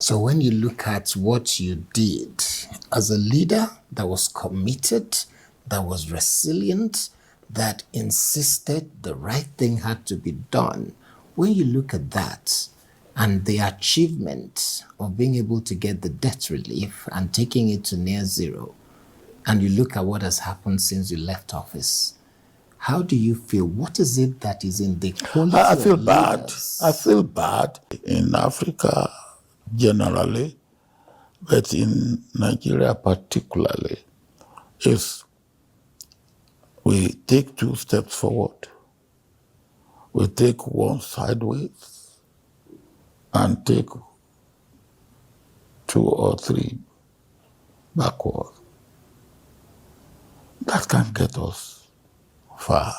So when you look at what you did as a leader that was committed, that was resilient, that insisted the right thing had to be done, when you look at that and the achievement of being able to get the debt relief and taking it to near zero, and you look at what has happened since you left office, how do you feel? What is it that is in the quality I feel of bad. leaders? I feel bad in Africa generally, but in Nigeria particularly. If we take 2 steps forward, we take 1 sideways, and take 2 or 3 backward, that can get us far.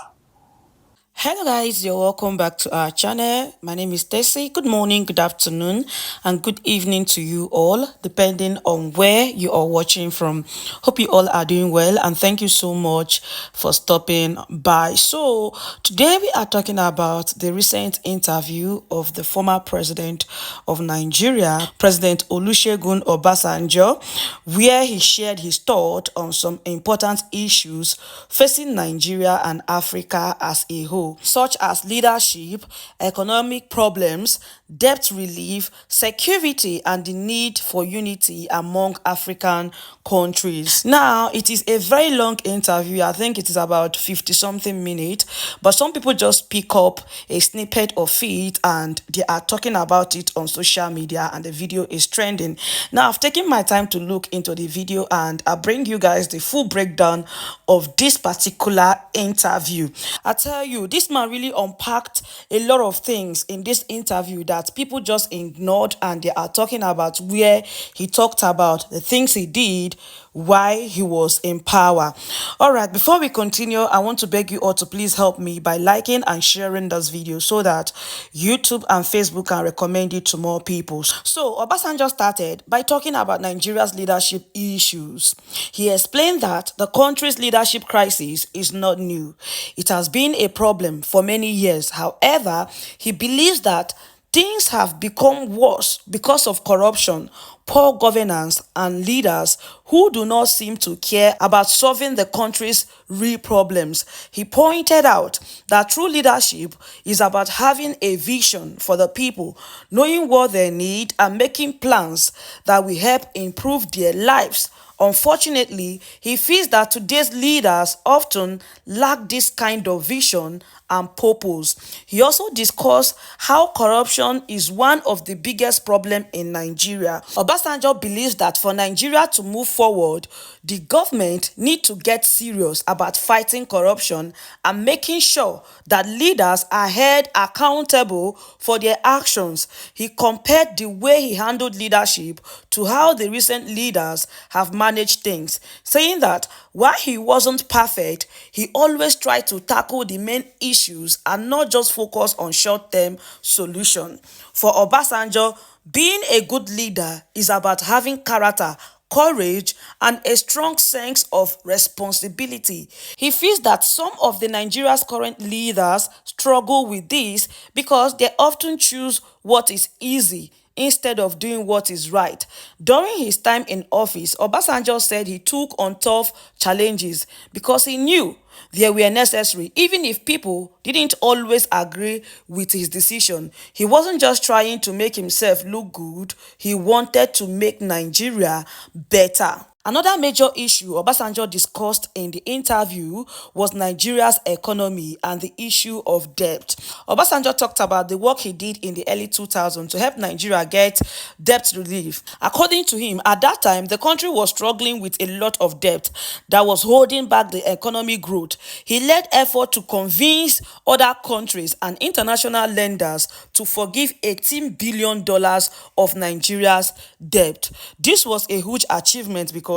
Hello guys, you're welcome back to our channel. My name is Stacy. Good morning, good afternoon, and good evening to you all, depending on where you are watching from. Hope you all are doing well, and thank you so much for stopping by. So today we are talking about the recent interview of the former president of Nigeria, President Olusegun Obasanjo, where he shared his thought on some important issues facing Nigeria and Africa as a whole, such as leadership, economic problems, debt relief, security, and the need for unity among African countries. Now, it is a very long interview. I think it is about 50 something minutes, but some people just pick up a snippet of it and they are talking about it on social media, and the video is trending. Now, I've taken my time to look into the video and I bring you guys the full breakdown of this particular interview. I tell you, this man really unpacked a lot of things in this interview that people just ignored, and they are talking about where he talked about the things he did while he was in power. All right, before we continue, I want to beg you all to please help me by liking and sharing this video so that YouTube and Facebook can recommend it to more people. So Obasanjo started by talking about Nigeria's leadership issues. He explained that the country's leadership crisis is not new. It has been a problem for many years. However, he believes that things have become worse because of corruption, poor governance, and leaders who do not seem to care about solving the country's real problems. He pointed out that true leadership is about having a vision for the people, knowing what they need, and making plans that will help improve their lives. Unfortunately, he feels that today's leaders often lack this kind of vision and purpose. He also discussed how corruption is one of the biggest problems in Nigeria. Obasanjo believes that for Nigeria to move forward, the government need to get serious about fighting corruption and making sure that leaders are held accountable for their actions. He compared the way he handled leadership to how the recent leaders have managed things, saying that while he wasn't perfect, he always tried to tackle the main issues and not just focus on short-term solutions. For Obasanjo, being a good leader is about having character, courage, and a strong sense of responsibility. He feels that some of the Nigeria's current leaders struggle with this because they often choose what is easy instead of doing what is right. During his time in office, Obasanjo said he took on tough challenges because he knew they were necessary, even if people didn't always agree with his decision. He wasn't just trying to make himself look good, he wanted to make Nigeria better. Another major issue Obasanjo discussed in the interview was Nigeria's economy and the issue of debt. Obasanjo talked about the work he did in the early 2000s to help Nigeria get debt relief. According to him, at that time, the country was struggling with a lot of debt that was holding back the economic growth. He led effort to convince other countries and international lenders to forgive $18 billion of Nigeria's debt. This was a huge achievement because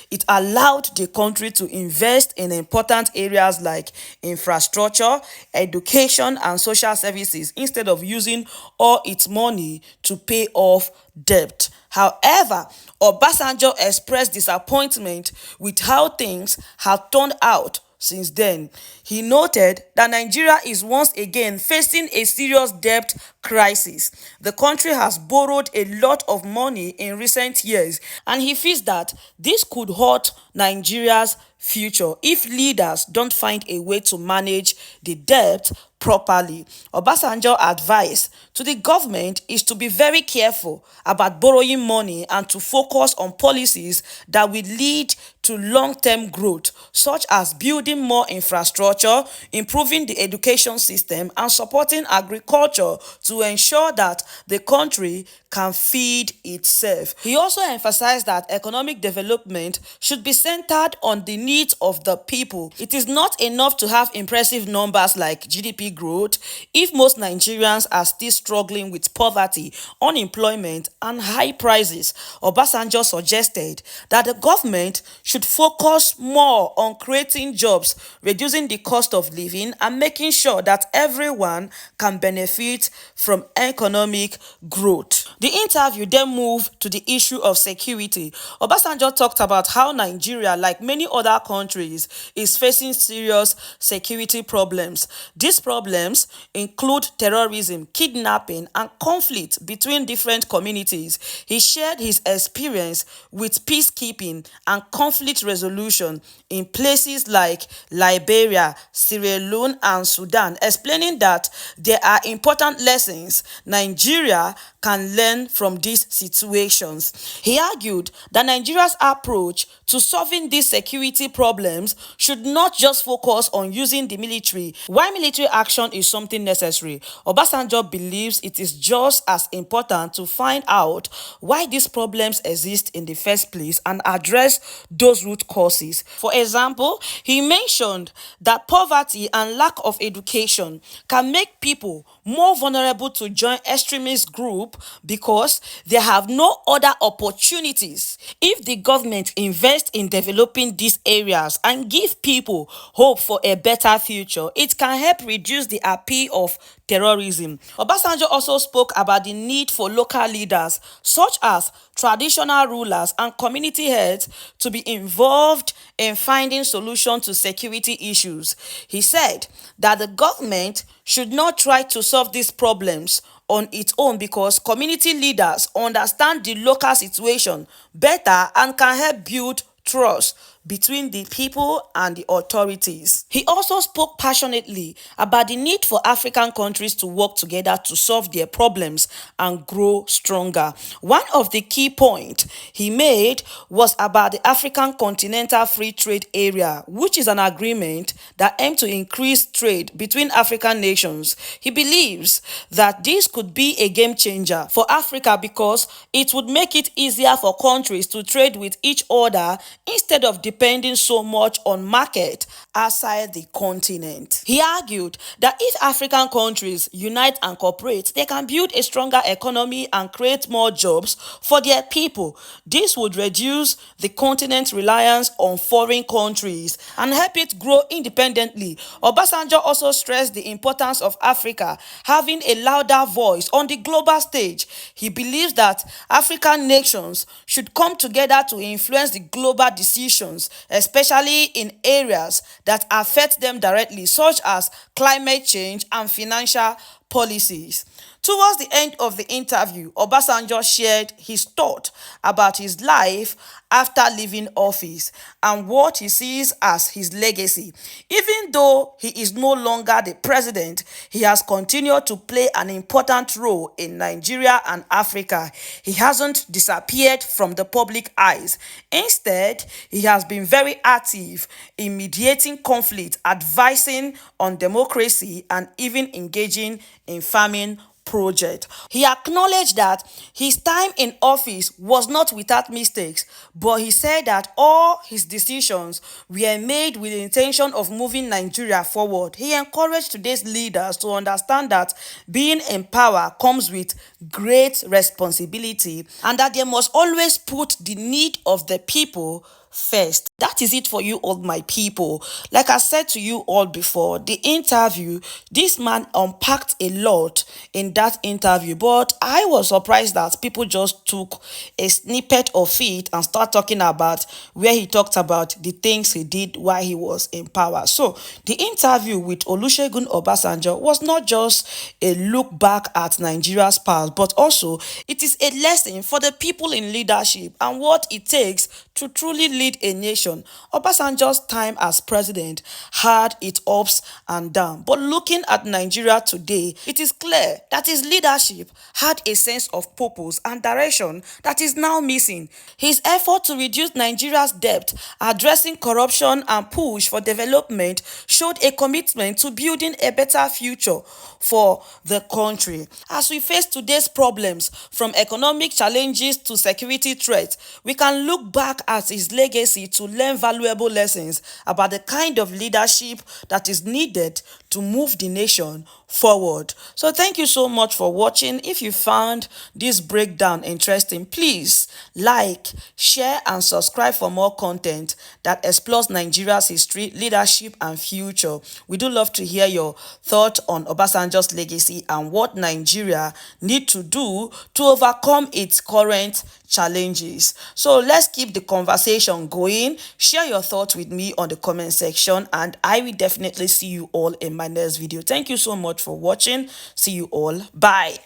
it allowed the country to invest in important areas like infrastructure, education, and social services instead of using all its money to pay off debt. However, Obasanjo expressed disappointment with how things had turned out since then. He noted that Nigeria is once again facing a serious debt crisis. The country has borrowed a lot of money in recent years, and he feels that this could hurt Nigeria's future if leaders don't find a way to manage the debt properly. Obasanjo advised to the government is to be very careful about borrowing money and to focus on policies that will lead to long-term growth, such as building more infrastructure, improving the education system, and supporting agriculture to ensure that the country can feed itself. He also emphasized that economic development should be centered on the needs of the people. It is not enough to have impressive numbers like GDP growth if most Nigerians are still struggling with poverty, unemployment, and high prices. Obasanjo suggested that the government should focus more on creating jobs, reducing the cost of living, and making sure that everyone can benefit from economic growth. The interview then moved to the issue of security. Obasanjo talked about how Nigeria, like many other countries, is facing serious security problems. These problems include terrorism, kidnapping, and conflict between different communities. He shared his experience with peacekeeping and conflict resolution in places like Liberia, Sierra Leone, and Sudan, explaining that there are important lessons Nigeria can learn from these situations. He argued that Nigeria's approach to solving these security problems should not just focus on using the military. While military action is something necessary, Obasanjo believes it is just as important to find out why these problems exist in the first place and address those root causes. For example, he mentioned that poverty and lack of education can make people more vulnerable to join extremist groups because they have no other opportunities. If the government invests in developing these areas and give people hope for a better future, it can help reduce the appeal of terrorism. Obasanjo also spoke about the need for local leaders, such as traditional rulers and community heads, to be involved in finding solutions to security issues. He said that the government should not try to solve these problems on its own because community leaders understand the local situation better and can help build trust between the people and the authorities. He also spoke passionately about the need for African countries to work together to solve their problems and grow stronger. One of the key points he made was about the African Continental Free Trade Area, which is an agreement that aims to increase trade between African nations. He believes that this could be a game changer for Africa because it would make it easier for countries to trade with each other instead of depending so much on market outside the continent. He argued that if African countries unite and cooperate, they can build a stronger economy and create more jobs for their people. This would reduce the continent's reliance on foreign countries and help it grow independently. Obasanjo also stressed the importance of Africa having a louder voice on the global stage. He believes that African nations should come together to influence the global decisions, especially in areas that affect them directly, such as climate change and financial policies. Towards the end of the interview, Obasanjo shared his thought about his life after leaving office and what he sees as his legacy. Even though he is no longer the president, he has continued to play an important role in Nigeria and Africa. He hasn't disappeared from the public eyes. Instead, he has been very active in mediating conflict, advising on democracy, and even engaging in farming project. He acknowledged that his time in office was not without mistakes, but he said that all his decisions were made with the intention of moving Nigeria forward. He encouraged today's leaders to understand that being in power comes with great responsibility and that they must always put the need of the people first. That is it for you all, my people. Like I said to you all before, the interview, this man unpacked a lot in that interview, but I was surprised that people just took a snippet of it and start talking about where he talked about the things he did while he was in power. So the interview with Olusegun Obasanjo was not just a look back at Nigeria's past, but also it is a lesson for the people in leadership and what it takes to truly lead a nation. Obasanjo's time as president had its ups and downs, but looking at Nigeria today, it is clear that his leadership had a sense of purpose and direction that is now missing. His effort to reduce Nigeria's debt, addressing corruption and push for development showed a commitment to building a better future for the country. As we face today's problems, from economic challenges to security threats, we can look back at his legacy to learn valuable lessons about the kind of leadership that is needed to move the nation forward. So thank you so much for watching. If you found this breakdown interesting, please like, share and subscribe for more content that explores Nigeria's history, leadership and future. We do love to hear your thoughts on Obasanjo's legacy and what Nigeria need to do to overcome its current challenges. So let's keep the conversation going. Share your thoughts with me on the comment section and I will definitely see you all in my next video. Thank you so much for watching. See you all. Bye.